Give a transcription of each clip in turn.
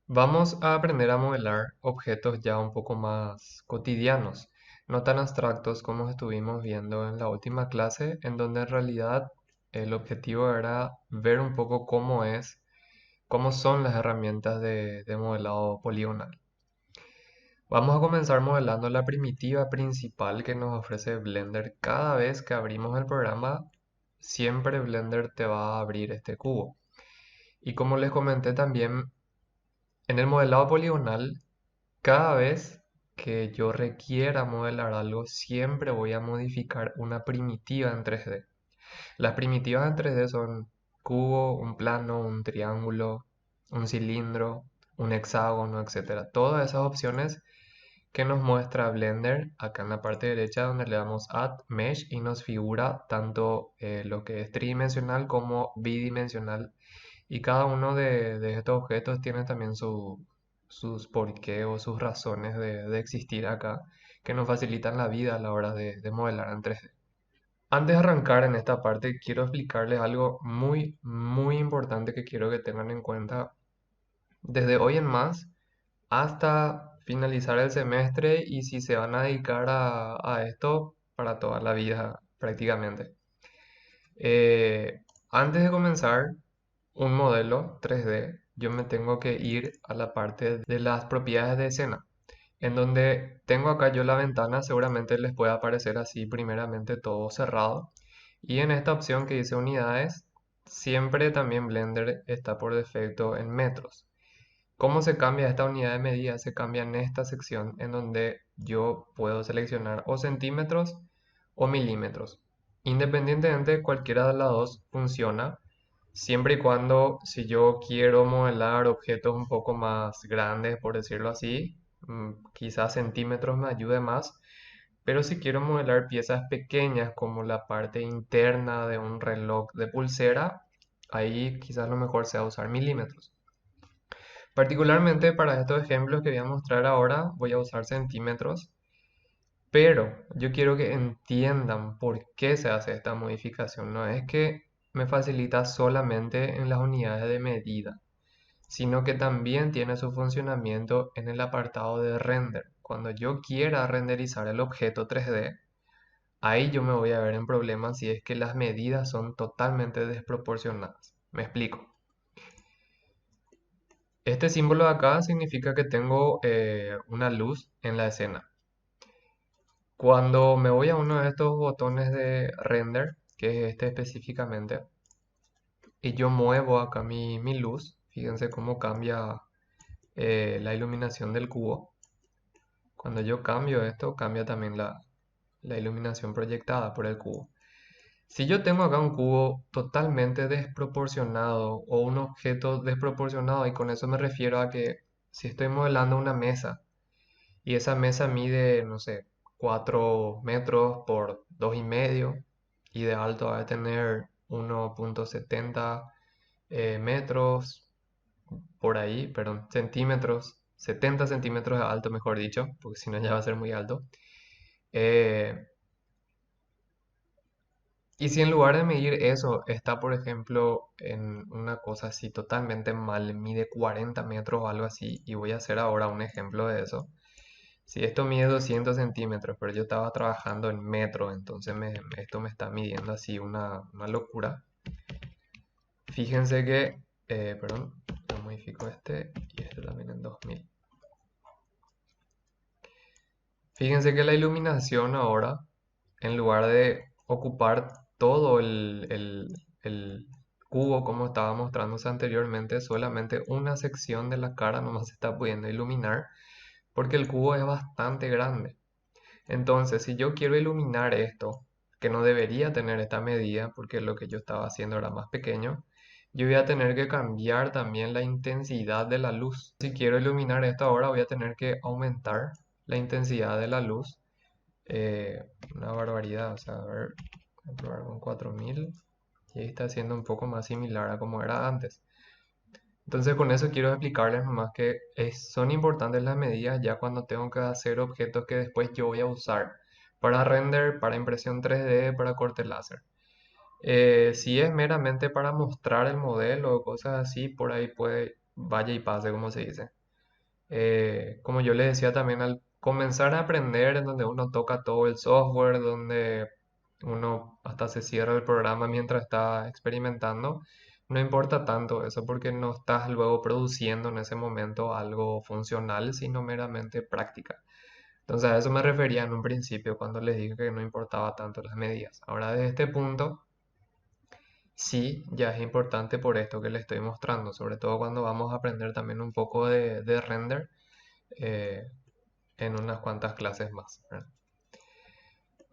Vamos a aprender a modelar objetos ya un poco más cotidianos, no tan abstractos como estuvimos viendo en la última clase, en donde en realidad el objetivo era ver un poco cómo son las herramientas de modelado poligonal. Vamos a comenzar modelando la primitiva principal que nos ofrece Blender. Cada vez que abrimos el programa, siempre Blender te va a abrir este cubo. Y como les comenté también, en el modelado poligonal, cada vez que yo requiera modelar algo, siempre voy a modificar una primitiva en 3D. Las primitivas en 3D son cubo, un plano, un triángulo, un cilindro, un hexágono, etcétera. Todas esas opciones que nos muestra Blender acá en la parte derecha, donde le damos Add Mesh y nos figura tanto lo que es tridimensional como bidimensional, y cada uno de estos objetos tiene también sus porqué o sus razones de existir acá, que nos facilitan la vida a la hora de modelar en 3D. Antes de arrancar en esta parte, quiero explicarles algo muy importante que quiero que tengan en cuenta desde hoy en más hasta finalizar el semestre, y si se van a dedicar a esto para toda la vida prácticamente. Antes de comenzar un modelo 3D, yo me tengo que ir a la parte de las propiedades de escena, en donde tengo acá yo la ventana. Seguramente les puede aparecer así primeramente todo cerrado, y en esta opción que dice unidades, siempre también Blender está por defecto en metros. ¿Cómo se cambia esta unidad de medida? Se cambia en esta sección, en donde yo puedo seleccionar o centímetros o milímetros. Independientemente, cualquiera de las dos funciona, siempre y cuando, si yo quiero modelar objetos un poco más grandes, por decirlo así, quizás centímetros me ayude más, pero si quiero modelar piezas pequeñas como la parte interna de un reloj de pulsera, ahí quizás lo mejor sea usar milímetros. Particularmente para estos ejemplos que voy a mostrar ahora, voy a usar centímetros, pero yo quiero que entiendan por qué se hace esta modificación. No es que me facilita solamente en las unidades de medida, sino que también tiene su funcionamiento en el apartado de render. Cuando yo quiera renderizar el objeto 3D, ahí yo me voy a ver en problemas si es que las medidas son totalmente desproporcionadas. Me explico. Este símbolo de acá significa que tengo una luz en la escena. Cuando me voy a uno de estos botones de render, que es este específicamente, y yo muevo acá mi luz, fíjense cómo cambia la iluminación del cubo. Cuando yo cambio esto, cambia también la iluminación proyectada por el cubo. Si yo tengo acá un cubo totalmente desproporcionado o un objeto desproporcionado, y con eso me refiero a que si estoy modelando una mesa y esa mesa mide, no sé, 4 metros por 2,5, y de alto va a tener 1,70 metros, por ahí, perdón, centímetros, 70 centímetros de alto, mejor dicho, porque si no ya va a ser muy alto. Eh, y si en lugar de medir eso está, por ejemplo, en una cosa así totalmente mal, mide 40 metros o algo así, y voy a hacer ahora un ejemplo de eso. Si esto mide 200 centímetros, pero yo estaba trabajando en metro, entonces esto me está midiendo así una locura. Fíjense que, perdón, yo modifico este y este también en 2000. Fíjense que la iluminación ahora, en lugar de ocupar todo el cubo como estaba mostrándose anteriormente, solamente una sección de la cara nomás se está pudiendo iluminar, porque el cubo es bastante grande. Entonces, si yo quiero iluminar esto, que no debería tener esta medida, porque lo que yo estaba haciendo era más pequeño, yo voy a tener que cambiar también la intensidad de la luz. Si quiero iluminar esto ahora, voy a tener que aumentar la intensidad de la luz. Una barbaridad, o sea, a ver, voy a probar con 4000, y ahí está siendo un poco más similar a como era antes. Entonces con eso quiero explicarles nomás que son importantes las medidas ya cuando tengo que hacer objetos que después yo voy a usar para render, para impresión 3D, para corte láser. Si es meramente para mostrar el modelo o cosas así, por ahí vaya y pase, como se dice. Como yo les decía también, al comenzar a aprender, en donde uno toca todo el software, donde uno hasta se cierra el programa mientras está experimentando, no importa tanto eso porque no estás luego produciendo en ese momento algo funcional, sino meramente práctica. Entonces a eso me refería en un principio cuando les dije que no importaba tanto las medidas. Ahora desde este punto, sí, ya es importante por esto que les estoy mostrando, sobre todo cuando vamos a aprender también un poco de render eh, en unas cuantas clases más, ¿verdad?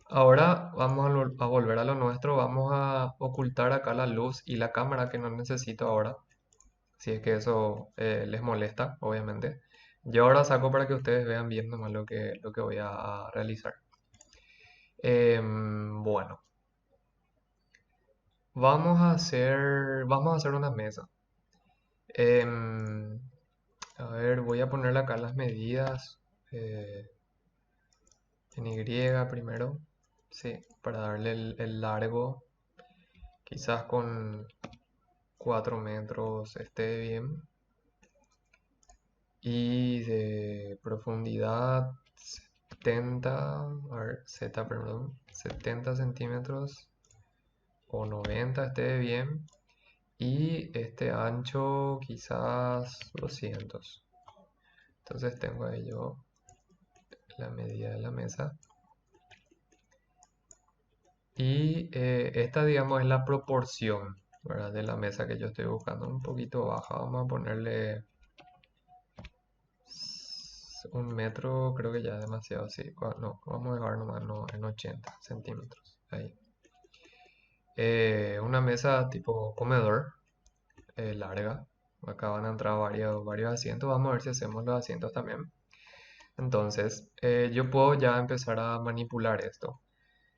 Ahora vamos a volver a lo nuestro, vamos a ocultar acá la luz y la cámara que no necesito ahora, si es que eso les molesta, obviamente. Yo ahora saco para que ustedes vean bien nomás lo que voy a realizar. Bueno, vamos a hacer una mesa. Em, a ver, voy a ponerle acá las medidas eh, en Y primero, sí, para darle el largo, quizás con 4 metros esté bien. Y de profundidad 70, a ver, Z, perdón, 70 centímetros o 90 esté bien. Y este ancho quizás 200. Entonces tengo ahí yo la medida de la mesa. Y esta, digamos, es la proporción, ¿verdad? De la mesa que yo estoy buscando. Un poquito baja. Vamos a ponerle 1 metro, creo que ya es demasiado, sí. No, vamos a dejar nomás no, en 80 centímetros. Ahí. Una mesa tipo comedor, larga. Acá van a entrar varios asientos. Vamos a ver si hacemos los asientos también. Entonces, yo puedo ya empezar a manipular esto.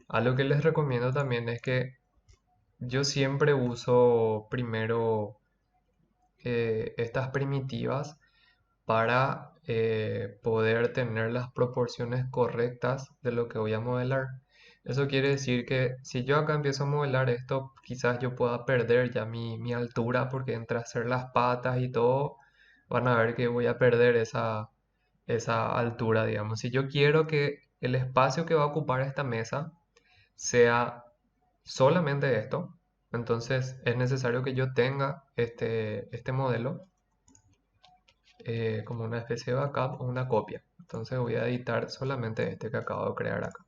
Algo que les recomiendo también es que yo siempre uso primero estas primitivas para poder tener las proporciones correctas de lo que voy a modelar. Eso quiere decir que si yo acá empiezo a modelar esto, quizás yo pueda perder ya mi altura porque entre hacer las patas y todo, van a ver que voy a perder esa altura, digamos. Si yo quiero que el espacio que va a ocupar esta mesa sea solamente esto, entonces es necesario que yo tenga este modelo como una especie de backup o una copia. Entonces voy a editar solamente este que acabo de crear acá.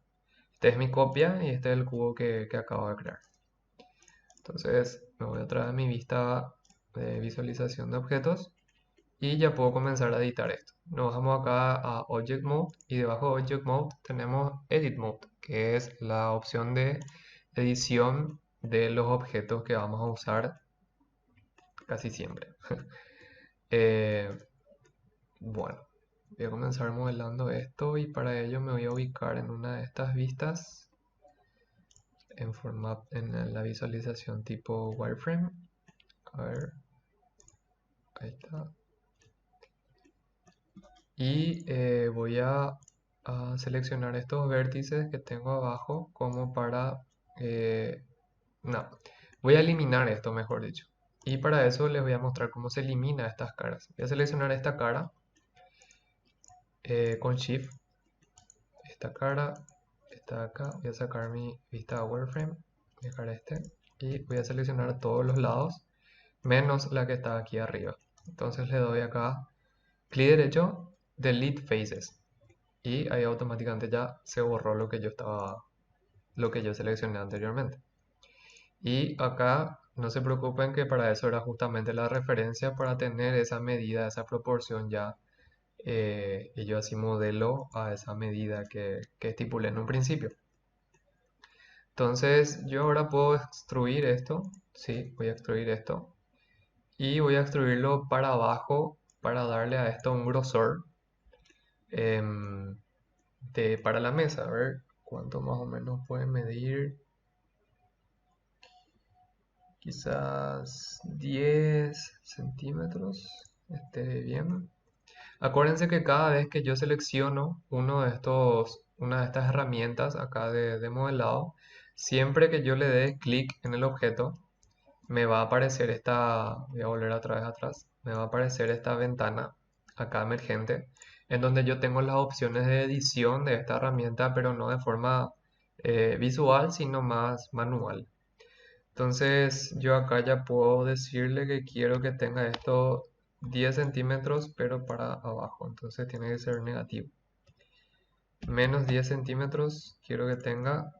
Este es mi copia y este es el cubo que acabo de crear. Entonces me voy a traer a mi vista de visualización de objetos y ya puedo comenzar a editar esto. Nos vamos acá a Object Mode y debajo de Object Mode tenemos Edit Mode, que es la opción de edición de los objetos que vamos a usar casi siempre. Eh, bueno, voy a comenzar modelando esto y para ello me voy a ubicar en una de estas vistas en la visualización tipo wireframe. A ver, ahí está. Y voy a seleccionar estos vértices que tengo abajo como para... no, voy a eliminar esto, mejor dicho. Y para eso les voy a mostrar cómo se elimina estas caras. Voy a seleccionar esta cara con Shift. Esta cara está acá. Voy a sacar mi vista wireframe. Dejar este. Y voy a seleccionar todos los lados menos la que está aquí arriba. Entonces le doy acá clic derecho, delete faces. Y ahí automáticamente ya se borró lo que yo seleccioné anteriormente. Y acá no se preocupen que para eso era justamente la referencia para tener esa medida, esa proporción ya. Y yo así modelo a esa medida que estipulé en un principio. Entonces yo ahora puedo extruir esto. Sí, voy a extruir esto. Y voy a extruirlo para abajo para darle a esto un grosor em, para la mesa. A ver cuánto más o menos puede medir. Quizás 10 centímetros. Esté bien. Acuérdense que cada vez que yo selecciono una de estas herramientas acá de modelado, siempre que yo le dé clic en el objeto, me va a aparecer voy a volver otra vez atrás, me va a aparecer esta ventana acá emergente, en donde yo tengo las opciones de edición de esta herramienta, pero no de forma visual, sino más manual. Entonces yo acá ya puedo decirle que quiero que tenga esto 10 centímetros, pero para abajo, entonces tiene que ser negativo. Menos 10 centímetros quiero que tenga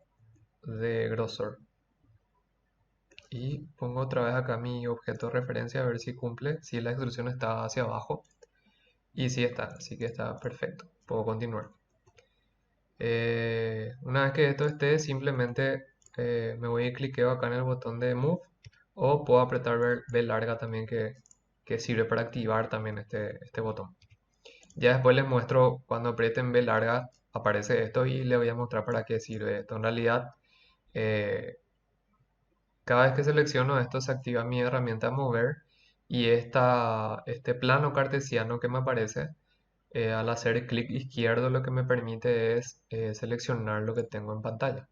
de grosor. Y pongo otra vez acá mi objeto de referencia a ver si cumple, si la extrusión está hacia abajo. Y sí está, así que está perfecto. Puedo continuar. Una vez que esto esté, simplemente me voy y cliqueo acá en el botón de Move. O puedo apretar B larga también que sirve para activar también este botón. Ya después les muestro cuando aprieten B larga aparece esto y les voy a mostrar para qué sirve esto. En realidad, eh, cada vez que selecciono esto se activa mi herramienta mover y este plano cartesiano que me aparece, al hacer clic izquierdo lo que me permite es seleccionar lo que tengo en pantalla.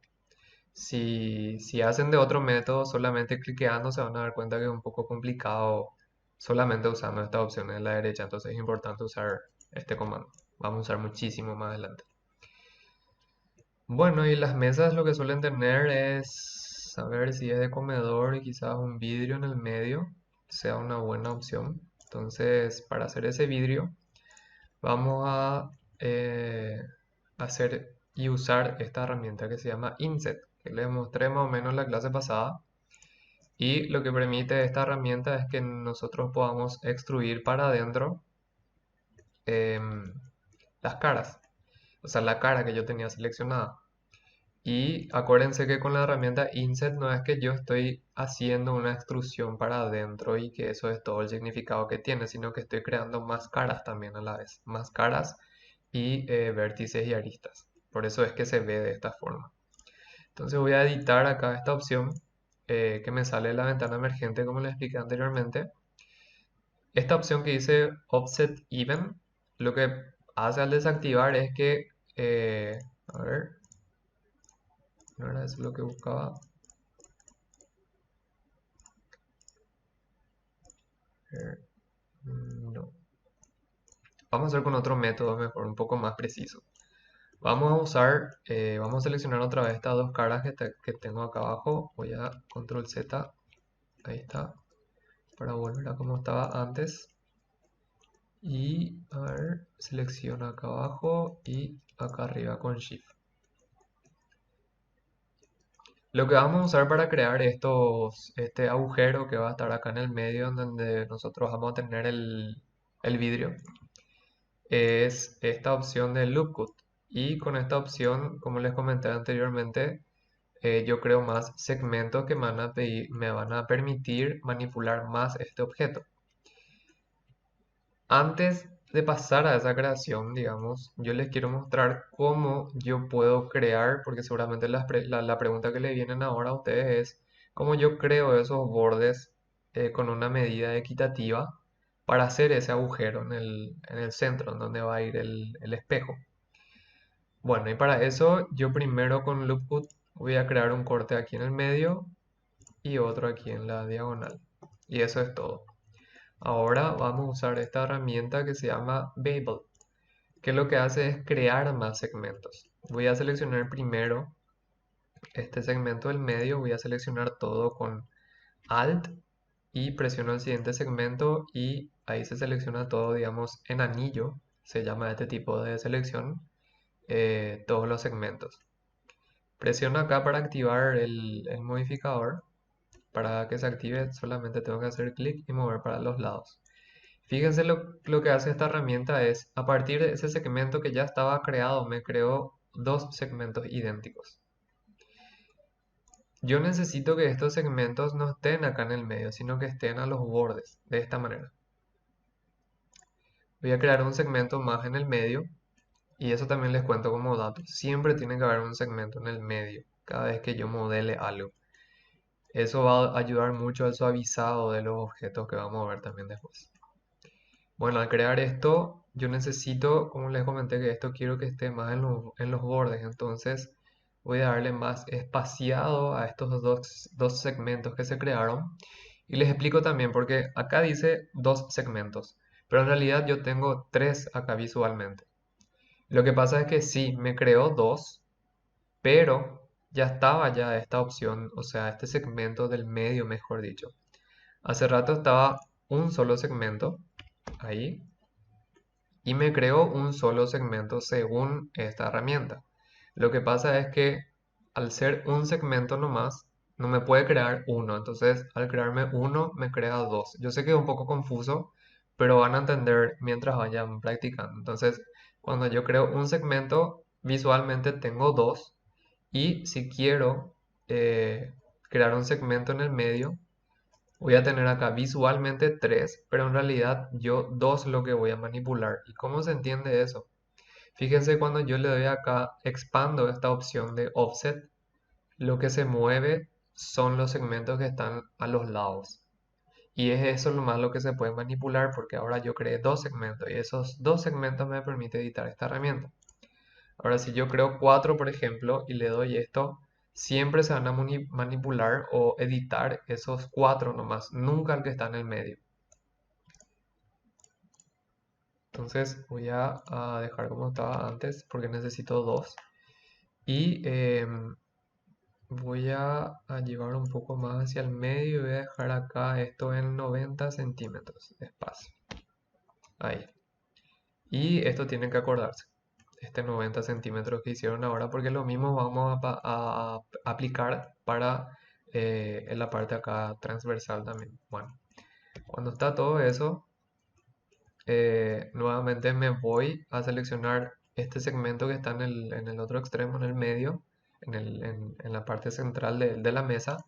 Si hacen de otro método, solamente cliqueando se van a dar cuenta que es un poco complicado solamente usando estas opciones de la derecha, entonces es importante usar este comando. Vamos a usar muchísimo más adelante. Bueno, y las mesas lo que suelen tener es, a ver si es de comedor y quizás un vidrio en el medio sea una buena opción. Entonces, para hacer ese vidrio, vamos a hacer y usar esta herramienta que se llama Inset, que les mostré más o menos en la clase pasada. Y lo que permite esta herramienta es que nosotros podamos extruir para adentro em, las caras, o sea, la cara que yo tenía seleccionada. Y acuérdense que con la herramienta Inset no es que yo estoy haciendo una extrusión para adentro y que eso es todo el significado que tiene, sino que estoy creando más caras también a la vez, más caras y vértices y aristas. Por eso es que se ve de esta forma. Entonces voy a editar acá esta opción que me sale de la ventana emergente como les expliqué anteriormente. Esta opción que dice Offset Even, lo que hace al desactivar es que, a ver, no era eso lo que buscaba. No. Vamos a hacer con otro método mejor, un poco más preciso. Vamos a seleccionar otra vez estas dos caras que tengo acá abajo. Voy a Control Z, ahí está, para volver a como estaba antes. Y a ver, selecciono acá abajo y acá arriba con Shift. Lo que vamos a usar para crear este agujero que va a estar acá en el medio, en donde nosotros vamos a tener el vidrio, es esta opción de Loop Cut. Y con esta opción, como les comenté anteriormente, yo creo más segmentos que me van a permitir manipular más este objeto. Antes de pasar a esa creación, digamos, yo les quiero mostrar cómo yo puedo crear, porque seguramente la pregunta que le vienen ahora a ustedes es cómo yo creo esos bordes con una medida equitativa para hacer ese agujero en el centro, en donde va a ir el espejo. Bueno, y para eso yo primero con Loop Cut voy a crear un corte aquí en el medio y otro aquí en la diagonal. Y eso es todo. Ahora vamos a usar esta herramienta que se llama Babel, que lo que hace es crear más segmentos. Voy a seleccionar primero este segmento del medio, voy a seleccionar todo con Alt y presiono el siguiente segmento y ahí se selecciona todo, digamos, en anillo, se llama este tipo de selección, todos los segmentos. Presiono acá para activar el modificador. Para que se active solamente tengo que hacer clic y mover para los lados. Fíjense lo que hace esta herramienta es, a partir de ese segmento que ya estaba creado, me creó dos segmentos idénticos. Yo necesito que estos segmentos no estén acá en el medio, sino que estén a los bordes, de esta manera. Voy a crear un segmento más en el medio, y eso también les cuento como dato. Siempre tiene que haber un segmento en el medio, cada vez que yo modele algo. Eso va a ayudar mucho al suavizado de los objetos que vamos a ver también después. Bueno, al crear esto, yo necesito, como les comenté, que esto quiero que esté más en los bordes. Entonces, voy a darle más espaciado a estos dos segmentos que se crearon. Y les explico también porque acá dice dos segmentos, pero en realidad yo tengo tres acá visualmente. Lo que pasa es que sí, me creó dos, pero ya estaba ya esta opción, o sea, este segmento del medio, mejor dicho. Hace rato estaba un solo segmento ahí y me creó un solo segmento según esta herramienta. Lo que pasa es que al ser un segmento nomás, no me puede crear uno. Entonces, al crearme uno, me crea dos. Yo sé que es un poco confuso, pero van a entender mientras vayan practicando. Entonces, cuando yo creo un segmento, visualmente tengo dos. Y si quiero crear un segmento en el medio, voy a tener acá visualmente tres, pero en realidad yo dos lo que voy a manipular. ¿Y cómo se entiende eso? Fíjense cuando yo le doy acá, expando esta opción de offset, lo que se mueve son los segmentos que están a los lados. Y es eso lo más lo que se puede manipular porque ahora yo creé dos segmentos y esos dos segmentos me permite editar esta herramienta. Ahora si yo creo cuatro, por ejemplo, y le doy esto, siempre se van a manipular o editar esos cuatro nomás, nunca el que está en el medio. Entonces voy a dejar como estaba antes porque necesito dos. Y voy a llevar un poco más hacia el medio y voy a dejar acá esto en 90 centímetros de espacio. Ahí. Y esto tienen que acordarse. Este 90 centímetros que hicieron ahora porque lo mismo vamos a aplicar para en la parte acá transversal también. Bueno, cuando está todo eso, nuevamente me voy a seleccionar este segmento que está en el otro extremo, en el medio, en la parte central de la mesa.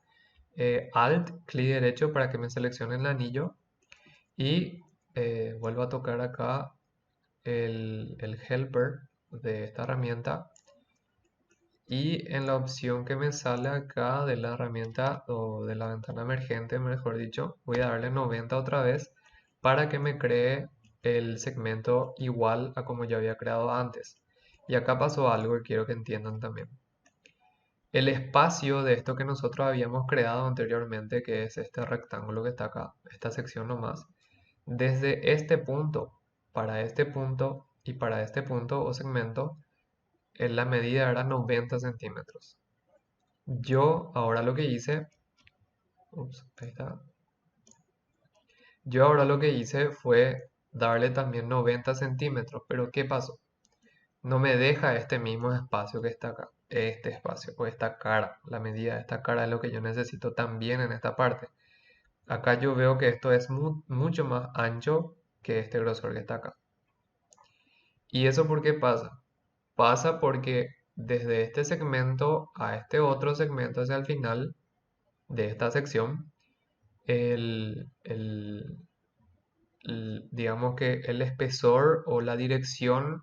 Alt, clic derecho para que me seleccione el anillo y vuelvo a tocar acá el helper de esta herramienta y en la opción que me sale acá de la herramienta o de la ventana emergente, mejor dicho, voy a darle 90 otra vez para que me cree el segmento igual a como yo había creado antes. Y acá pasó algo que quiero que entiendan también. El espacio de esto que nosotros habíamos creado anteriormente, que es este rectángulo que está acá, esta sección nomás, desde este punto para este punto y para este punto o segmento, la medida era 90 centímetros. Yo ahora lo que hice, ahí está. Yo ahora lo que hice fue darle también 90 centímetros, pero ¿qué pasó? No me deja este mismo espacio que está acá, este espacio o esta cara, la medida de esta cara es lo que yo necesito también en esta parte. Acá yo veo que esto es mucho más ancho que este grosor que está acá. ¿Y eso por qué pasa? Pasa porque desde este segmento a este otro segmento hacia el final de esta sección, digamos que el espesor o la dirección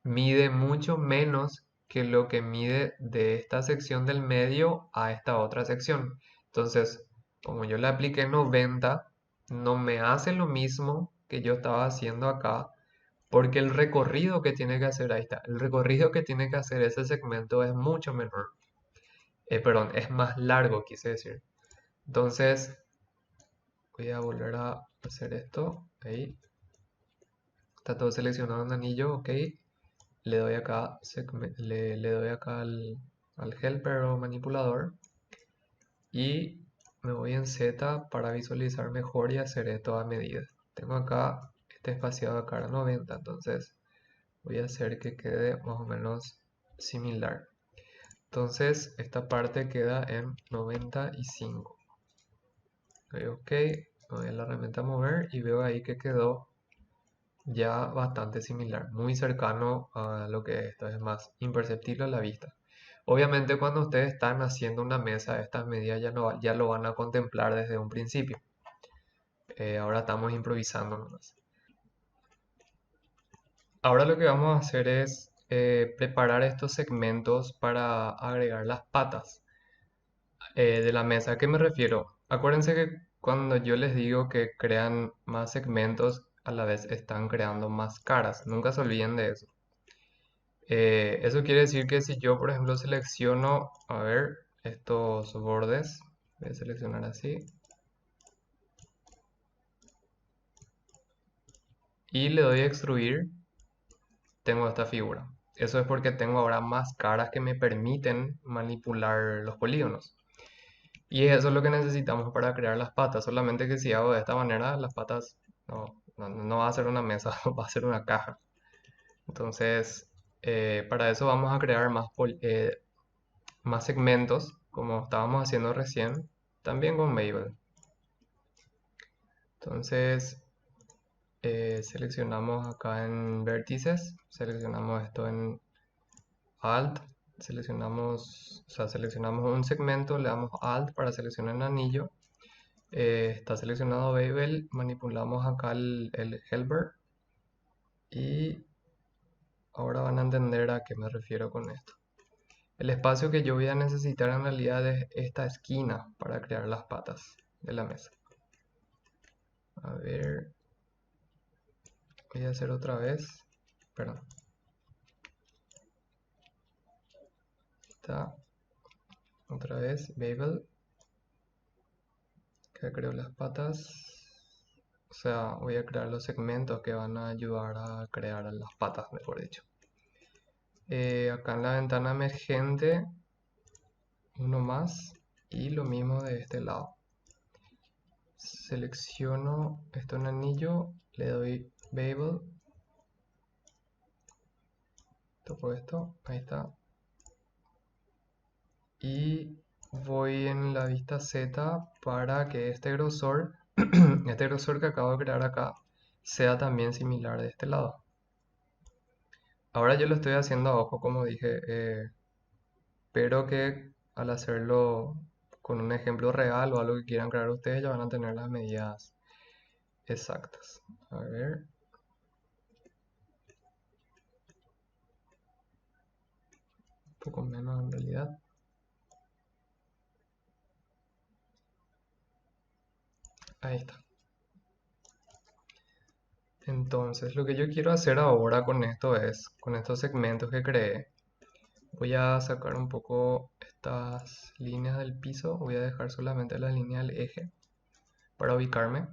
mide mucho menos que lo que mide de esta sección del medio a esta otra sección. Entonces, como yo le apliqué 90, no me hace lo mismo que yo estaba haciendo acá, porque el recorrido que tiene que hacer, ahí está, el recorrido que tiene que hacer ese segmento es mucho menor. Perdón, es más largo, quise decir. Entonces, voy a volver a hacer esto. Ahí. Está todo seleccionado en anillo, ok. Le doy acá, le doy acá al helper o manipulador. Y me voy en Z para visualizar mejor y hacer esto a medida. Tengo acá este espaciado acá a 90, entonces voy a hacer que quede más o menos similar. Entonces esta parte queda en 95. Ok, me voy a la herramienta mover y veo ahí que quedó ya bastante similar, muy cercano a lo que esto es más imperceptible a la vista. Obviamente cuando ustedes están haciendo una mesa, estas medidas ya lo van a contemplar desde un principio. Ahora estamos improvisando nomás. Ahora lo que vamos a hacer es preparar estos segmentos para agregar las patas de la mesa. ¿A qué me refiero? Acuérdense que cuando yo les digo que crean más segmentos, a la vez están creando más caras. Nunca se olviden de eso. Eso quiere decir que si yo, por ejemplo, selecciono, a ver, estos bordes, voy a seleccionar así, y le doy a extruir, tengo esta figura. Eso es porque tengo ahora más caras que me permiten manipular los polígonos. Y eso es lo que necesitamos para crear las patas. Solamente que si hago de esta manera, las patas no va a ser una mesa, va a ser una caja. Entonces, para eso vamos a crear más segmentos, como estábamos haciendo recién, también con Mabel. Entonces, seleccionamos acá en vértices, seleccionamos esto en Alt, seleccionamos un segmento, le damos Alt para seleccionar el anillo. Está seleccionado Babel, manipulamos acá el helper y ahora van a entender a qué me refiero con esto. El espacio que yo voy a necesitar en realidad es esta esquina para crear las patas de la mesa. A ver, voy a hacer otra vez, perdón. Está otra vez Babel, que creo las patas. O sea, voy a crear los segmentos que van a ayudar a crear las patas, mejor dicho. Acá en la ventana emergente, uno más y lo mismo de este lado. Selecciono esto en anillo, le doy Babel, toco esto, ahí está. Y voy en la vista Z para que este grosor, este grosor que acabo de crear acá, sea también similar de este lado. Ahora yo lo estoy haciendo a ojo, como dije, pero que al hacerlo con un ejemplo real o algo que quieran crear ustedes, ya van a tener las medidas exactas. A ver. Un poco menos en realidad. Ahí está. Entonces, lo que yo quiero hacer ahora con esto es, con estos segmentos que creé, voy a sacar un poco estas líneas del piso, voy a dejar solamente la línea del eje para ubicarme.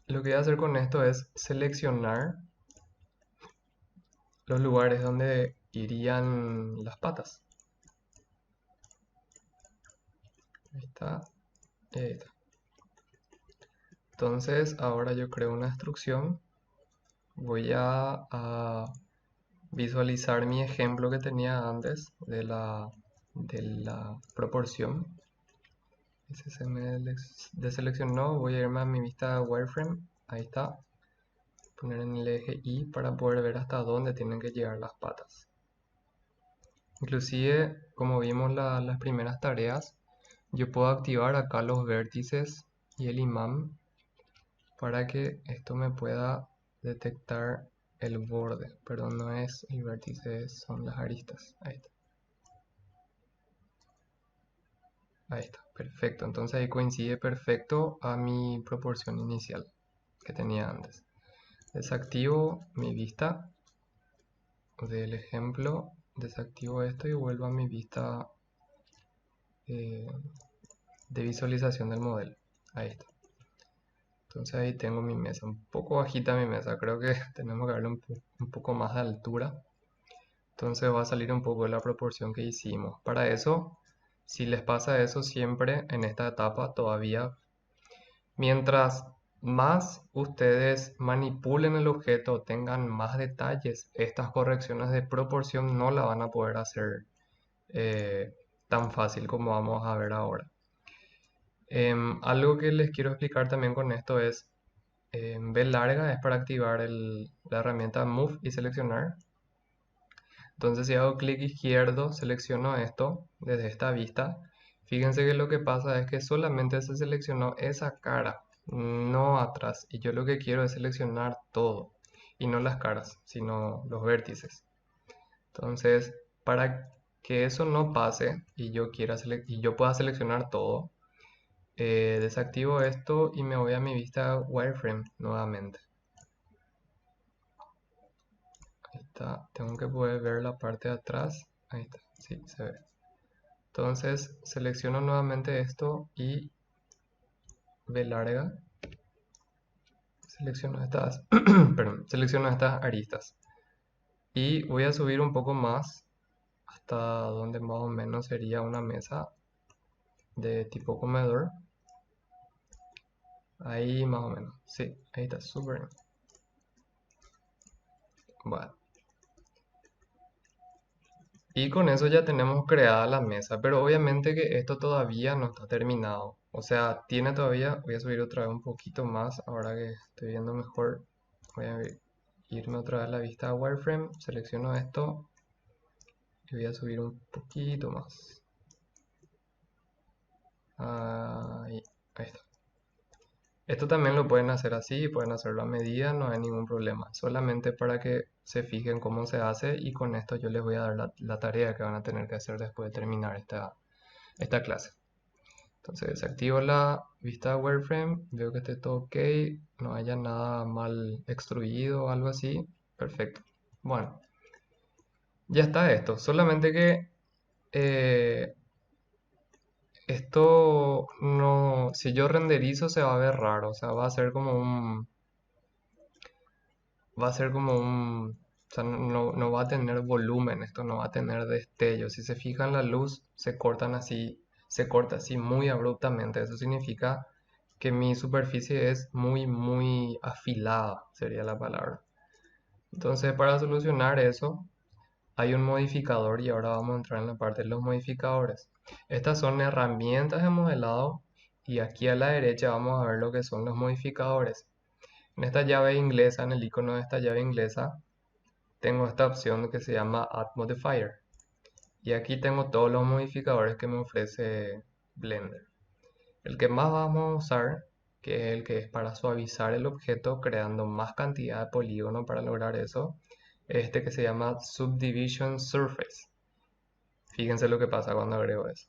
Lo que voy a hacer con esto es seleccionar los lugares donde irían las patas. Ahí está, y ahí está. Entonces, ahora yo creo una instrucción. Voy a visualizar mi ejemplo que tenía antes de la proporción. Ese se me deseleccionó. Voy a irme a mi vista wireframe. Ahí está. Poner en el eje Y para poder ver hasta dónde tienen que llegar las patas. Inclusive, como vimos las primeras tareas, yo puedo activar acá los vértices y el imán para que esto me pueda detectar el borde, pero no es el vértice, son las aristas. Ahí está. Ahí está, perfecto. Entonces ahí coincide perfecto a mi proporción inicial que tenía antes. Desactivo mi vista del ejemplo, desactivo esto y vuelvo a mi vista eh, de visualización del modelo. Ahí está. Entonces ahí tengo mi mesa, un poco bajita mi mesa, creo que tenemos que darle un poco más de altura. Entonces va a salir un poco de la proporción que hicimos. Para eso, si les pasa eso siempre en esta etapa, todavía, mientras más ustedes manipulen el objeto, tengan más detalles, estas correcciones de proporción no la van a poder hacer tan fácil como vamos a ver ahora. Algo que les quiero explicar también con esto es, B larga es para activar la herramienta Move y seleccionar. Entonces si hago clic izquierdo, selecciono esto desde esta vista. Fíjense que lo que pasa es que solamente se seleccionó esa cara, no atrás. Y yo lo que quiero es seleccionar todo. Y no las caras, sino los vértices. Entonces, para que eso no pase y yo pueda seleccionar todo, desactivo esto y me voy a mi vista wireframe nuevamente. está. Tengo que poder ver la parte de atrás. Ahí está, sí, se ve. Entonces selecciono nuevamente esto y B larga. Selecciono estas, perdón, selecciono estas aristas. Y voy a subir un poco más hasta donde más o menos sería una mesa de tipo comedor. Ahí más o menos. Sí, ahí está, súper bien. Bueno. Y con eso ya tenemos creada la mesa, pero obviamente que esto todavía no está terminado. O sea, tiene todavía, voy a subir otra vez un poquito más, ahora que estoy viendo mejor. Voy a irme otra vez a la vista de wireframe, selecciono esto y voy a subir un poquito más. Ahí, ahí está. Esto también lo pueden hacer así, pueden hacerlo a medida, no hay ningún problema. Solamente para que se fijen cómo se hace y con esto yo les voy a dar la tarea que van a tener que hacer después de terminar esta clase. Entonces desactivo la vista de wireframe, veo que esté todo ok, no haya nada mal extruido o algo así. Perfecto. Bueno, ya está esto. Solamente que eh, esto no, si yo renderizo se va a ver raro, o sea, o sea, no va a tener volumen, esto no va a tener destello. Si se fijan la luz, se corta así muy abruptamente. Eso significa que mi superficie es muy afilada, sería la palabra. Entonces, para solucionar eso, hay un modificador y ahora vamos a entrar en la parte de los modificadores. Estas son herramientas de modelado y aquí a la derecha vamos a ver lo que son los modificadores. En esta llave inglesa, en el icono de esta llave inglesa, tengo esta opción que se llama Add Modifier. Y aquí tengo todos los modificadores que me ofrece Blender. El que más vamos a usar, que es el que es para suavizar el objeto creando más cantidad de polígono para lograr eso, es este que se llama Subdivision Surface. Fíjense lo que pasa cuando agrego eso.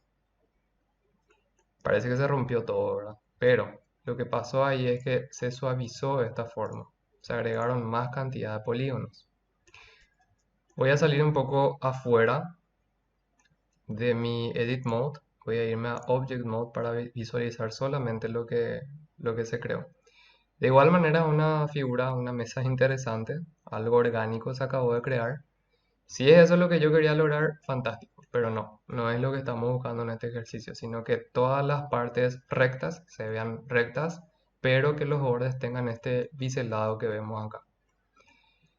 Parece que se rompió todo, ¿verdad? Pero lo que pasó ahí es que se suavizó de esta forma. Se agregaron más cantidad de polígonos. Voy a salir un poco afuera de mi Edit Mode. Voy a irme a Object Mode para visualizar solamente lo que se creó. De igual manera, una figura, una mesa interesante, algo orgánico se acabó de crear. Si es eso lo que yo quería lograr, fantástico, pero no es lo que estamos buscando en este ejercicio, sino que todas las partes rectas se vean rectas, pero que los bordes tengan este biselado que vemos acá.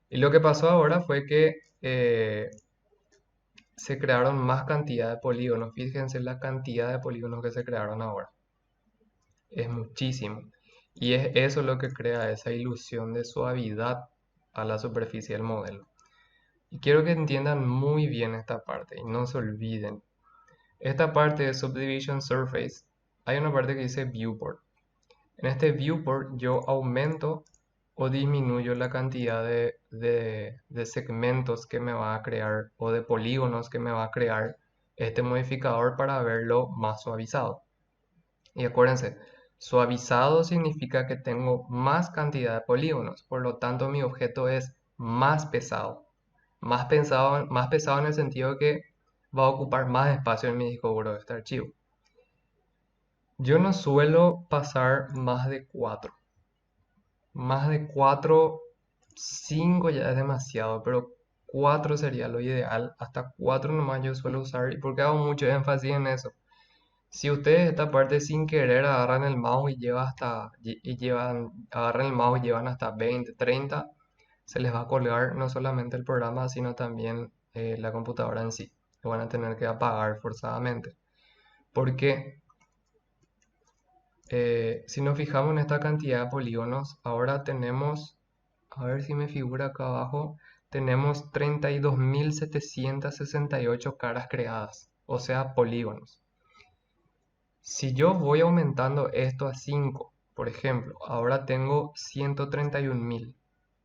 Y lo que pasó ahora fue que se crearon más cantidad de polígonos. Fíjense la cantidad de polígonos que se crearon ahora. Es muchísimo. Y es eso lo que crea esa ilusión de suavidad a la superficie del modelo. Y quiero que entiendan muy bien esta parte y no se olviden. Esta parte de Subdivision Surface, hay una parte que dice Viewport. En este Viewport yo aumento o disminuyo la cantidad de segmentos que me va a crear o de polígonos que me va a crear este modificador para verlo más suavizado. Y acuérdense, suavizado significa que tengo más cantidad de polígonos, por lo tanto mi objeto es más pesado. Más pesado en el sentido que va a ocupar más espacio en mi disco duro de este archivo. Yo no suelo pasar más de 4. Más de 4, 5 ya es demasiado, pero 4 sería lo ideal. Hasta 4 nomás yo suelo usar. ¿Y por qué hago mucho énfasis en eso? Si ustedes esta parte sin querer agarran el mouse agarran el mouse y llevan hasta 20, 30, se les va a colgar no solamente el programa, sino también la computadora en sí. Lo van a tener que apagar forzadamente. Porque si nos fijamos en esta cantidad de polígonos, ahora tenemos, a ver si me figura acá abajo, tenemos 32.768 caras creadas, o sea, polígonos. Si yo voy aumentando esto a 5, por ejemplo, ahora tengo 131.000.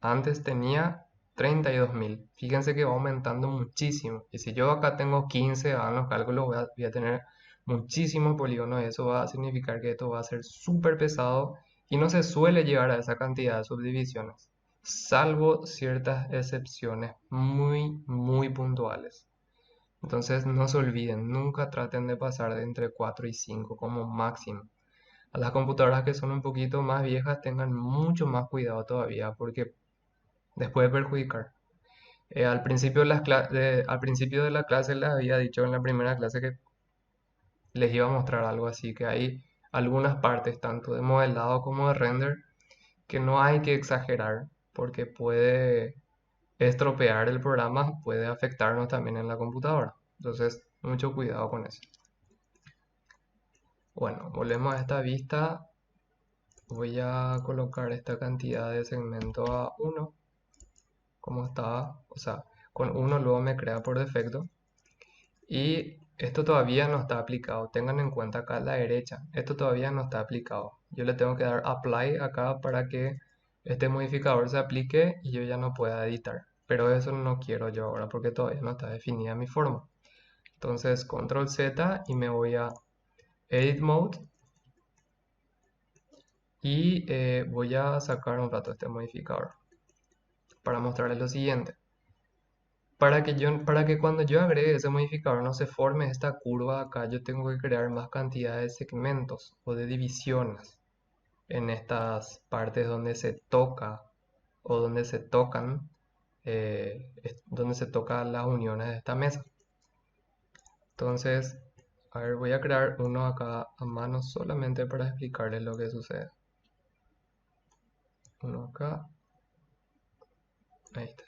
Antes tenía 32.000. Fíjense que va aumentando muchísimo. Y si yo acá tengo 15, hagan los cálculos, voy a tener muchísimos polígonos. Eso va a significar que esto va a ser súper pesado y no se suele llegar a esa cantidad de subdivisiones. salvo ciertas excepciones muy puntuales. Entonces no se olviden, nunca traten de pasar de entre 4 y 5 como máximo. A las computadoras que son un poquito más viejas tengan mucho más cuidado todavía porque les puede perjudicar. Al principio de la clase les había dicho en la primera clase que les iba a mostrar algo así, que hay algunas partes, tanto de modelado como de render, que no hay que exagerar porque puede estropear el programa, puede afectarnos también en la computadora. Entonces, mucho cuidado con eso. Bueno, volvemos a esta vista. Voy a colocar esta cantidad de segmento a 1, como estaba. O sea, con 1 luego me crea por defecto. Y esto todavía no está aplicado. Tengan en cuenta acá a la derecha. Esto todavía no está aplicado. Yo le tengo que dar apply acá para que este modificador se aplique y yo ya no pueda editar. Pero eso no quiero yo ahora porque todavía no está definida mi forma. Entonces control Z y me voy a edit mode y voy a sacar un rato este modificador para mostrarles lo siguiente. Para que cuando yo agregue ese modificador no se forme esta curva acá, yo tengo que crear más cantidad de segmentos o de divisiones en estas partes donde se toca o donde se tocan, donde se tocan las uniones de esta mesa. Entonces, a ver, voy a crear uno acá a mano solamente para explicarles lo que sucede. Uno acá, ahí está,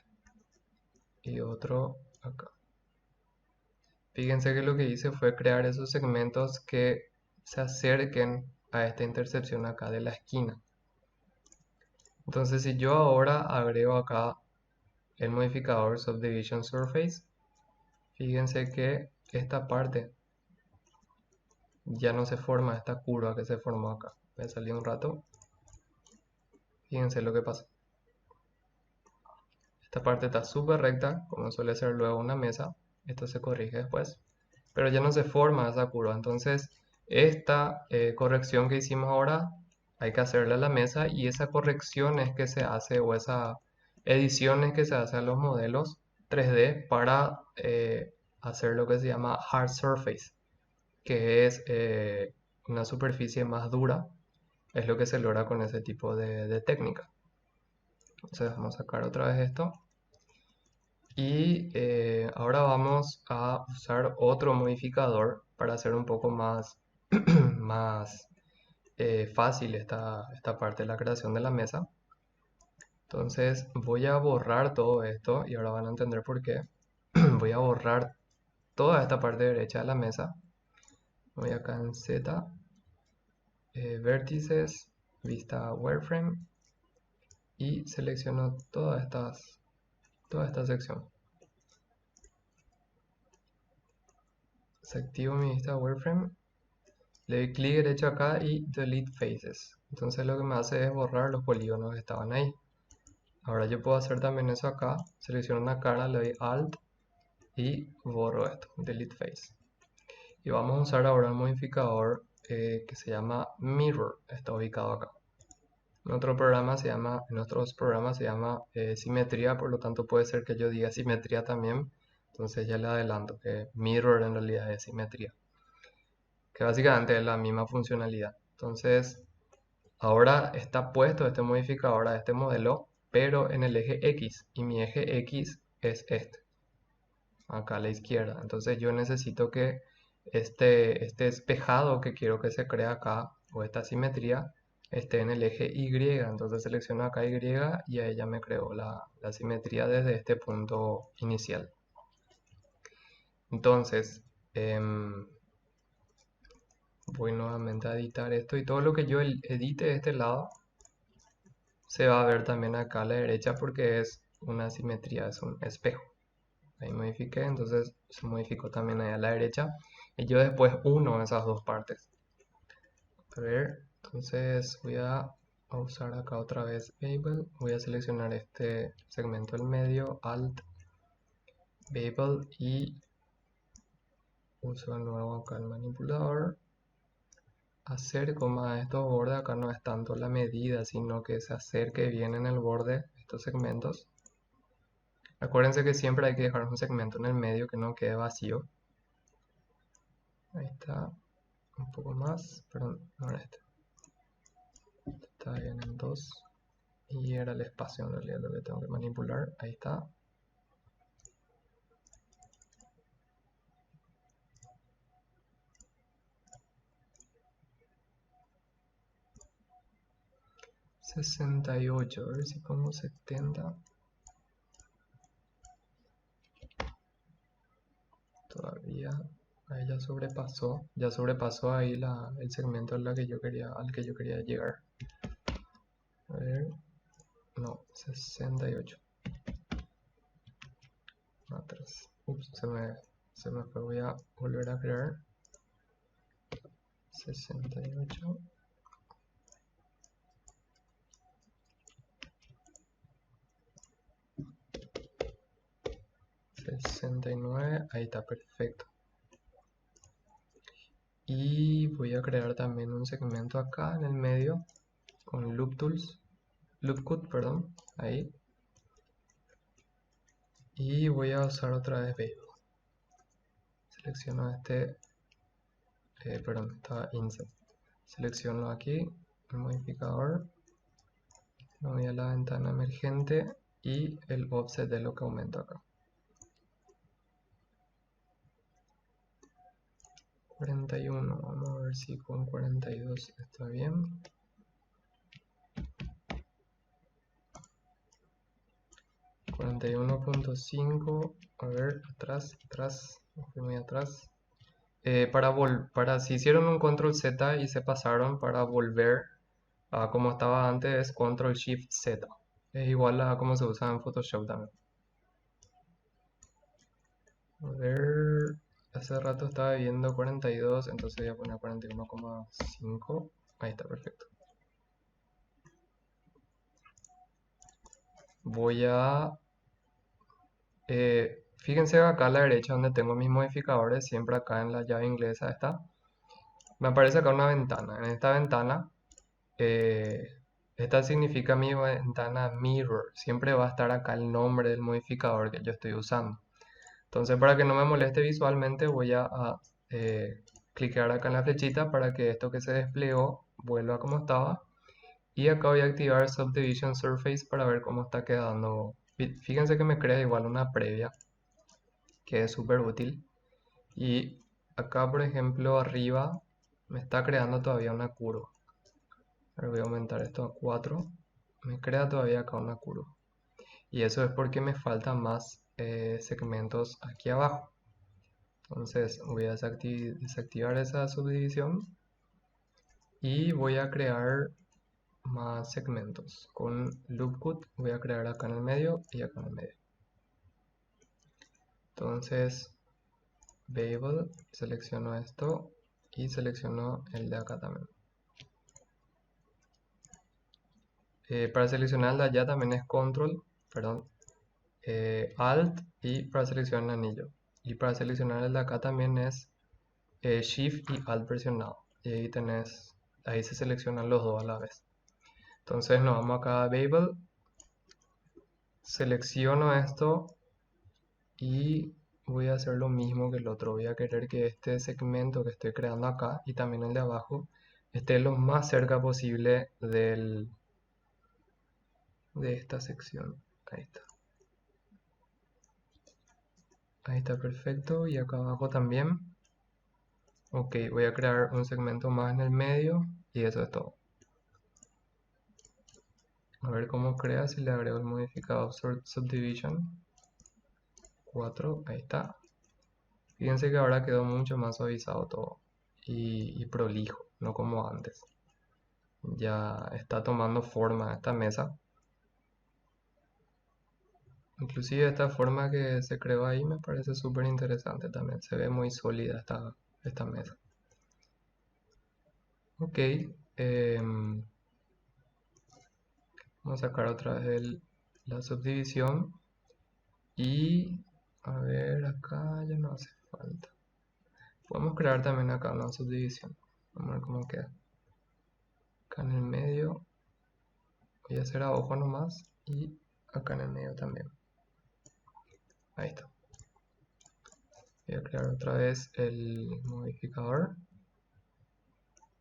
y otro acá. Fíjense que lo que hice fue crear esos segmentos que se acerquen a esta intersección acá de la esquina. Entonces si yo ahora agrego acá el modificador Subdivision Surface, fíjense que esta parte ya no se forma esta curva que se formó acá. Voy a salir un rato. Fíjense lo que pasa. Esta parte está súper recta, como suele ser luego una mesa. Esto se corrige después. Pero ya no se forma esa curva. Entonces, esta corrección que hicimos ahora hay que hacerla a la mesa y esa corrección es que se hace o esa edición es que se hace a los modelos 3D para hacer lo que se llama hard surface, que es una superficie más dura. Es lo que se logra con ese tipo de técnica. Entonces vamos a sacar otra vez esto. Y ahora vamos a usar otro modificador para hacer un poco más, más fácil esta parte de la creación de la mesa. Entonces voy a borrar todo esto y ahora van a entender por qué. Voy a borrar toda esta parte derecha de la mesa. Voy acá en Z, vértices, vista wireframe y selecciono toda esta sección. Desactivo mi vista wireframe, le doy clic derecho acá y delete faces. Entonces lo que me hace es borrar los polígonos que estaban ahí. Ahora yo puedo hacer también eso acá, selecciono una cara, le doy alt y borro esto, delete face. Y vamos a usar ahora un modificador que se llama mirror, está ubicado acá. En nuestros programas se llama simetría, por lo tanto puede ser que yo diga simetría también. Entonces ya le adelanto que mirror en realidad es simetría, que básicamente es la misma funcionalidad. Entonces ahora está puesto este modificador a este modelo, pero en el eje X, y mi eje X es este, acá a la izquierda. Entonces yo necesito que este espejado que quiero que se crea acá, o esta simetría, esté en el eje Y. Entonces selecciono acá Y y ahí ya me creo la simetría desde este punto inicial. Entonces, voy nuevamente a editar esto y todo lo que yo edite de este lado se va a ver también acá a la derecha porque es una simetría, es un espejo. Ahí modifiqué, entonces se modificó también ahí a la derecha y yo después uno esas dos partes. A ver, entonces voy a usar acá otra vez Babel, voy a seleccionar este segmento del medio, Alt, Babel y uso de nuevo acá el manipulador acerco más a estos bordes, acá no es tanto la medida, sino que se acerque bien en el borde estos segmentos. Acuérdense que siempre hay que dejar un segmento en el medio que no quede vacío. Ahí está, un poco más, perdón, no era este. Está bien en 2. Y era el espacio en realidad lo que tengo que manipular. Ahí está. $68, a ver si pongo 70. Todavía, ahí ya sobrepasó ahí el segmento al que yo quería llegar. A ver, no, 68. Atrás. Ups, se me fue, voy a volver a crear. 68. 69, ahí está, perfecto. Y voy a crear también un segmento acá en el medio con Loop Tools, Loop Cut, perdón, ahí. Y voy a usar otra vez Bevel. Selecciono este, perdón, está Insert. Selecciono aquí el modificador, me voy a la ventana emergente y el offset de lo que aumento acá. 41, vamos a ver si con 42 está bien. 41.5, a ver, atrás, muy atrás. Para si hicieron un control Z y se pasaron, para volver a como estaba antes es control shift Z. Es igual a como se usa en Photoshop también. A ver, hace rato estaba viendo 42, entonces voy a poner 41,5. Ahí está, perfecto. Voy a... fíjense acá a la derecha donde tengo mis modificadores, siempre acá en la llave inglesa está. Me aparece acá una ventana. En esta ventana, esta significa mi ventana mirror. Siempre va a estar acá el nombre del modificador que yo estoy usando. Entonces, para que no me moleste visualmente, voy a clicar acá en la flechita para que esto que se desplegó vuelva como estaba. Y acá voy a activar Subdivision Surface para ver cómo está quedando. Fíjense que me crea igual una previa, que es súper útil. Y acá, por ejemplo, arriba me está creando todavía una curva. Ahora voy a aumentar esto a 4. Me crea todavía acá una curva. Y eso es porque me faltan más segmentos aquí abajo. Entonces voy a desactivar esa subdivisión y voy a crear más segmentos. Con Loop Cut voy a crear acá en el medio y acá en el medio. Entonces, Bevel, selecciono esto y selecciono el de acá también. Para seleccionar el de allá también es Control, perdón, Alt y para seleccionar el anillo. Y para seleccionar el de acá también es Shift y Alt presionado. Y ahí se seleccionan los dos a la vez. Entonces nos vamos acá a Bevel, selecciono esto y voy a hacer lo mismo que el otro. Voy a querer que este segmento que estoy creando acá y también el de abajo esté lo más cerca posible de esta sección. Ahí está. Ahí está, perfecto. Y acá abajo también. Ok, voy a crear un segmento más en el medio y eso es todo. A ver cómo crea si le agrego el modificador Subdivision. 4, ahí está. Fíjense que ahora quedó mucho más suavizado todo y prolijo, no como antes. Ya está tomando forma esta mesa. Inclusive esta forma que se creó ahí me parece súper interesante también. Se ve muy sólida esta mesa. Ok, vamos a sacar otra vez la subdivisión. Y a ver, acá ya no hace falta. Podemos crear también acá una subdivisión. Vamos a ver cómo queda. Acá en el medio voy a hacer a ojo nomás y acá en el medio también. Ahí está. Voy a crear otra vez el modificador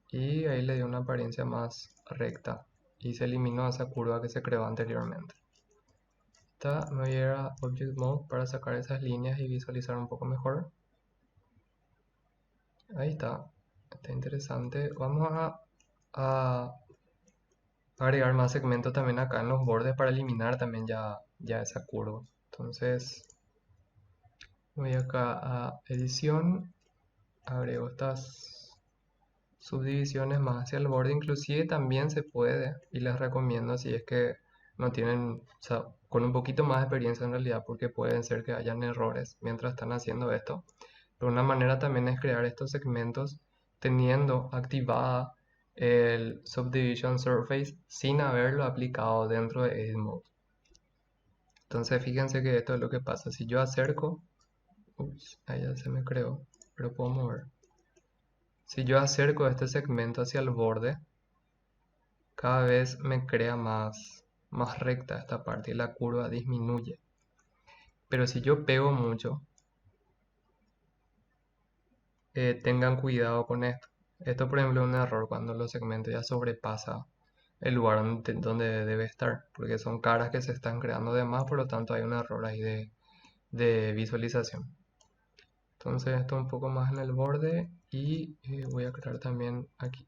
y ahí le di una apariencia más recta y se eliminó esa curva que se creó anteriormente. Me voy a ir a Object Mode para sacar esas líneas y visualizar un poco mejor. Ahí está. Está interesante. Vamos a agregar más segmentos también acá en los bordes para eliminar también ya esa curva. Entonces voy acá a edición, agrego estas subdivisiones más hacia el borde, inclusive también se puede y les recomiendo si es que no tienen, o sea, con un poquito más de experiencia en realidad, porque pueden ser que hayan errores mientras están haciendo esto. Pero una manera también es crear estos segmentos teniendo activada el Subdivision Surface sin haberlo aplicado dentro de Edit Mode. Entonces fíjense que esto es lo que pasa. Si yo acerco, ups, ahí ya se me creó, pero puedo mover. Si yo acerco este segmento hacia el borde, cada vez me crea más recta esta parte y la curva disminuye. Pero si yo pego mucho, tengan cuidado con esto. Esto, por ejemplo, es un error cuando los segmentos ya sobrepasa el lugar donde debe estar, porque son caras que se están creando de más, por lo tanto hay un error ahí de visualización. Entonces esto un poco más en el borde y voy a crear también aquí.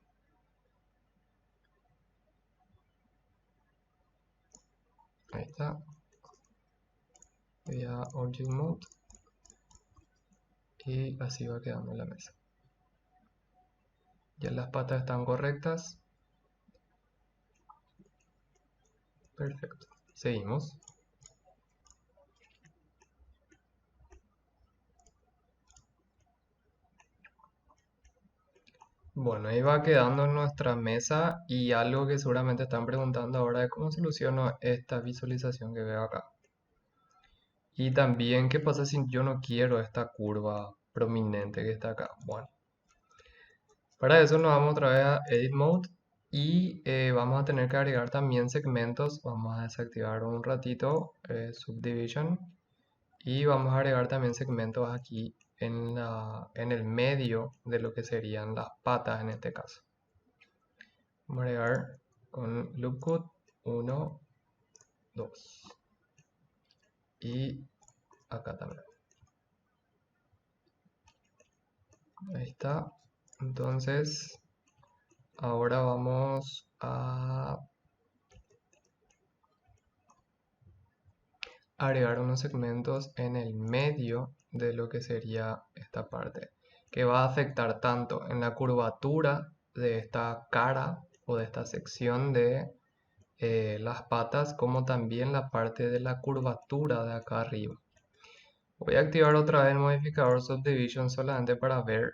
Ahí está. Voy a Object Mode y así va quedando la mesa. Ya las patas están correctas. Perfecto. Seguimos. Bueno, ahí va quedando nuestra mesa y algo que seguramente están preguntando ahora es cómo soluciono esta visualización que veo acá. Y también qué pasa si yo no quiero esta curva prominente que está acá. Bueno, para eso nos vamos otra vez a Edit Mode y vamos a tener que agregar también segmentos. Vamos a desactivar un ratito Subdivision y vamos a agregar también segmentos aquí en el medio de lo que serían las patas en este caso. Vamos a agregar con loopcut 1, 2 y acá también. Ahí está. Entonces ahora vamos a agregar unos segmentos en el medio de lo que sería esta parte, que va a afectar tanto en la curvatura de esta cara o de esta sección de las patas, como también la parte de la curvatura de acá arriba. Voy a activar otra vez el modificador Subdivision solamente para ver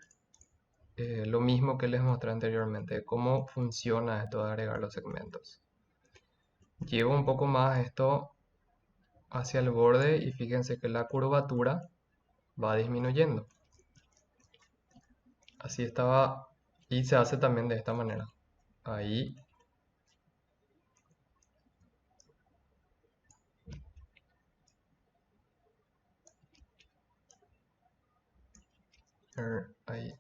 lo mismo que les mostré anteriormente, cómo funciona esto de agregar los segmentos. Llevo un poco más esto hacia el borde y fíjense que la curvatura va disminuyendo. Así estaba y se hace también de esta manera. Ahí. Ahí.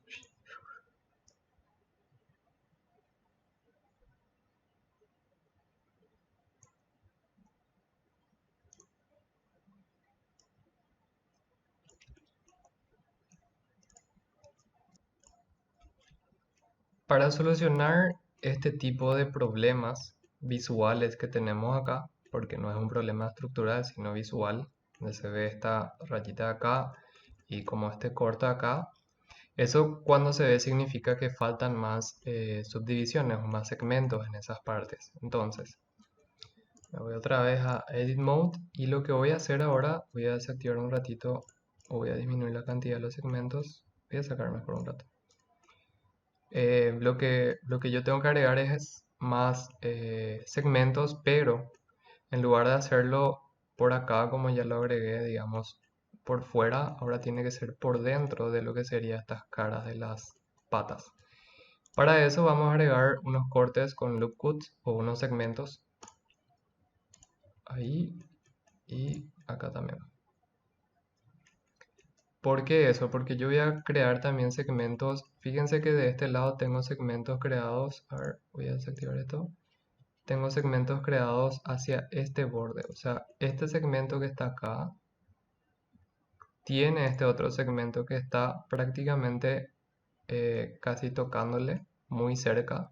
Para solucionar este tipo de problemas visuales que tenemos acá, porque no es un problema estructural, sino visual, donde se ve esta rayita de acá y como este corta acá, eso cuando se ve significa que faltan más subdivisiones o más segmentos en esas partes. Entonces, me voy otra vez a Edit Mode y lo que voy a hacer ahora, voy a desactivar un ratito o voy a disminuir la cantidad de los segmentos. Voy a sacar mejor un rato. Lo que yo tengo que agregar es más segmentos, pero en lugar de hacerlo por acá como ya lo agregué, digamos, por fuera, ahora tiene que ser por dentro de lo que serían estas caras de las patas. Para eso vamos a agregar unos cortes con loopcuts o unos segmentos. Ahí y acá también. ¿Por qué eso? Porque yo voy a crear también segmentos. Fíjense que de este lado tengo segmentos creados. A ver, voy a desactivar esto. Tengo segmentos creados hacia este borde. O sea, este segmento que está acá tiene este otro segmento que está prácticamente casi tocándole muy cerca.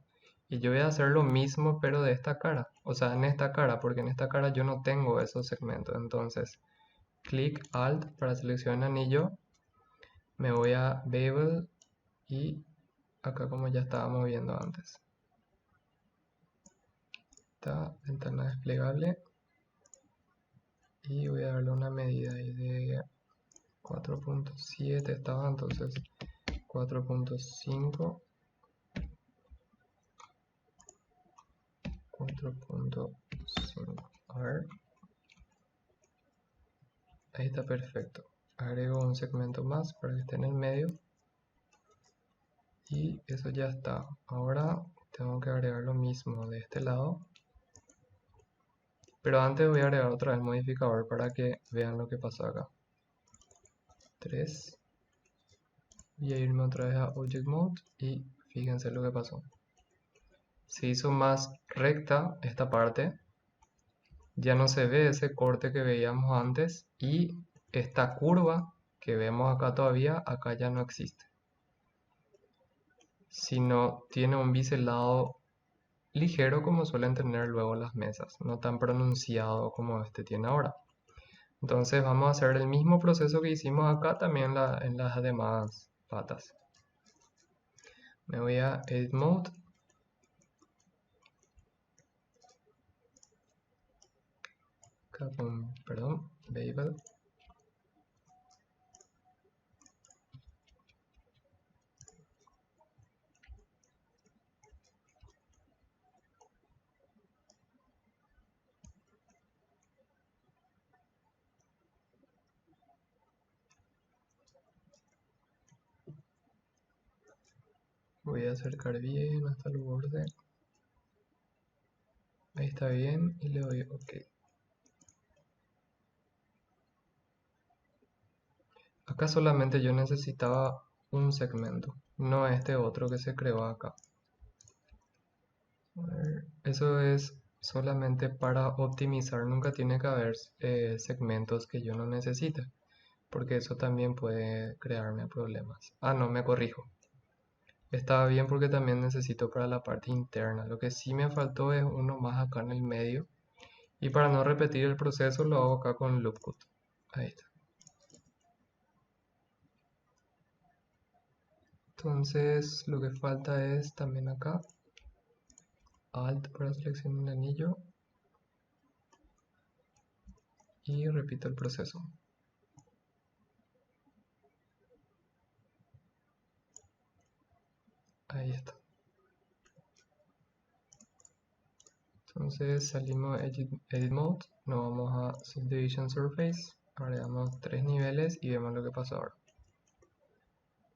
Y yo voy a hacer lo mismo pero de esta cara. O sea, en esta cara, porque en esta cara yo no tengo esos segmentos. Entonces, clic Alt para seleccionar anillo. Me voy a Bevel y acá como ya estábamos viendo antes. Esta ventana desplegable. Y voy a darle una medida ahí de 4.7 estaba, entonces 4.5, 4.5. A ver, ahí está perfecto. Agrego un segmento más para que esté en el medio. Y eso ya está. Ahora tengo que agregar lo mismo de este lado. Pero antes voy a agregar otra vez modificador para que vean lo que pasó acá. 3. Voy a irme otra vez a Object Mode y fíjense lo que pasó. Se hizo más recta esta parte. Ya no se ve ese corte que veíamos antes y esta curva que vemos acá todavía, acá ya no existe. Sino tiene un biselado ligero como suelen tener luego las mesas, no tan pronunciado como este tiene ahora. Entonces vamos a hacer el mismo proceso que hicimos acá también en las demás patas. Me voy a Edit Mode. Perdón, Bevel. Voy a acercar bien hasta el borde. Ahí está bien y le doy OK. Acá solamente yo necesitaba un segmento, no este otro que se creó acá. A ver, eso es solamente para optimizar, nunca tiene que haber segmentos que yo no necesite, porque eso también puede crearme problemas. Ah, no, me corrijo. Estaba bien porque también necesito para la parte interna. Lo que sí me faltó es uno más acá en el medio. Y para no repetir el proceso lo hago acá con loopcut. Ahí está. Entonces lo que falta es también acá Alt para seleccionar el anillo y repito el proceso. Ahí está. Entonces salimos de Edit Mode, nos vamos a Subdivision Surface, agregamos 3 niveles y vemos lo que pasa ahora.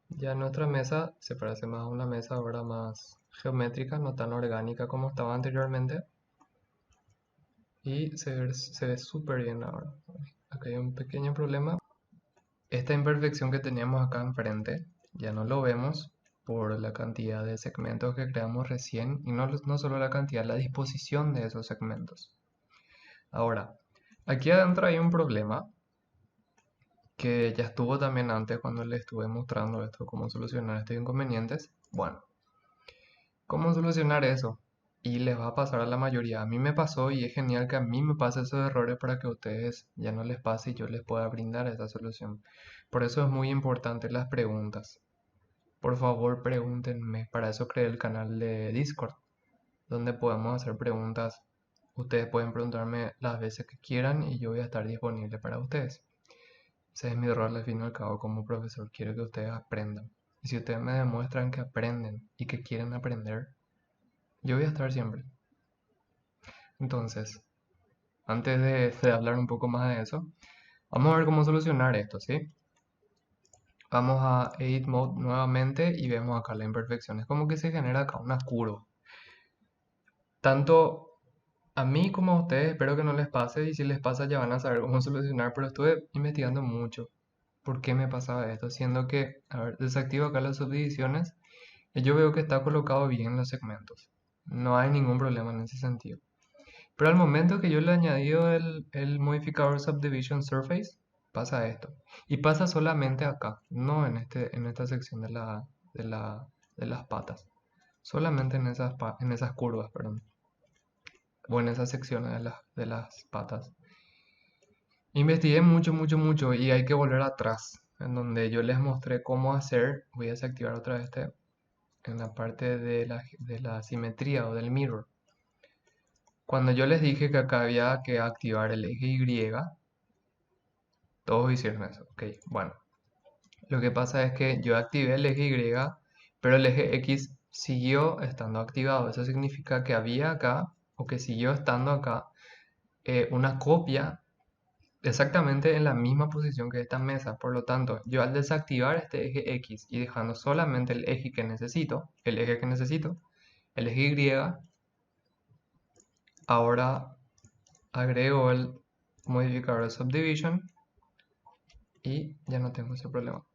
Ya nuestra mesa se parece más a una mesa ahora más geométrica, no tan orgánica como estaba anteriormente. Y se ve súper bien ahora. Acá hay un pequeño problema. Esta imperfección que teníamos acá enfrente ya no lo vemos por la cantidad de segmentos que creamos recién y no solo la cantidad, la disposición de esos segmentos. Ahora, aquí adentro hay un problema que ya estuvo también antes cuando les estuve mostrando esto, cómo solucionar estos inconvenientes. Bueno, ¿cómo solucionar eso? Y les va a pasar a la mayoría. A mí me pasó y es genial que a mí me pase esos errores para que a ustedes ya no les pase y yo les pueda brindar esa solución. Por eso es muy importante las preguntas. Por favor, pregúntenme. Para eso creé el canal de Discord, donde podemos hacer preguntas. Ustedes pueden preguntarme las veces que quieran y yo voy a estar disponible para ustedes. Ese es mi rol al fin y al cabo como profesor. Quiero que ustedes aprendan. Y si ustedes me demuestran que aprenden y que quieren aprender, yo voy a estar siempre. Entonces, antes de hablar un poco más de eso, vamos a ver cómo solucionar esto, ¿sí? Vamos a Edit Mode nuevamente y vemos acá la imperfección. Es como que se genera acá una curva. Tanto a mí como a ustedes espero que no les pase y si les pasa ya van a saber cómo solucionar, pero estuve investigando mucho por qué me pasaba esto, siendo que, a ver, desactivo acá las subdivisiones y yo veo que está colocado bien los segmentos. No hay ningún problema en ese sentido. Pero al momento que yo le he añadido el modificador Subdivision Surface, pasa esto. Y pasa solamente acá, no en esta sección de, la, de las patas. Solamente en esas curvas, perdón. O en esas secciones de las patas. Investigué mucho, mucho, mucho y hay que volver atrás, en donde yo les mostré cómo hacer. Voy a desactivar otra vez en la parte de la simetría o del mirror. Cuando yo les dije que acá había que activar el eje Y, todos hicieron eso. Ok, bueno. Lo que pasa es que yo activé el eje Y, pero el eje X siguió estando activado. Eso significa que había acá, o que siguió estando acá, una copia exactamente en la misma posición que esta mesa. Por lo tanto, yo al desactivar este eje X y dejando solamente el eje que necesito, el eje Y, ahora agrego el modificador de subdivision y ya no tengo ese problema.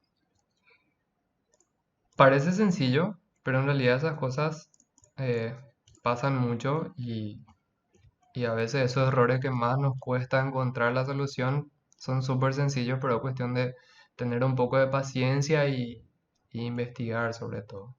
Parece sencillo, pero en realidad esas cosas eh, pasan mucho y a veces esos errores que más nos cuesta encontrar la solución son súper sencillos, pero es cuestión de tener un poco de paciencia y investigar sobre todo.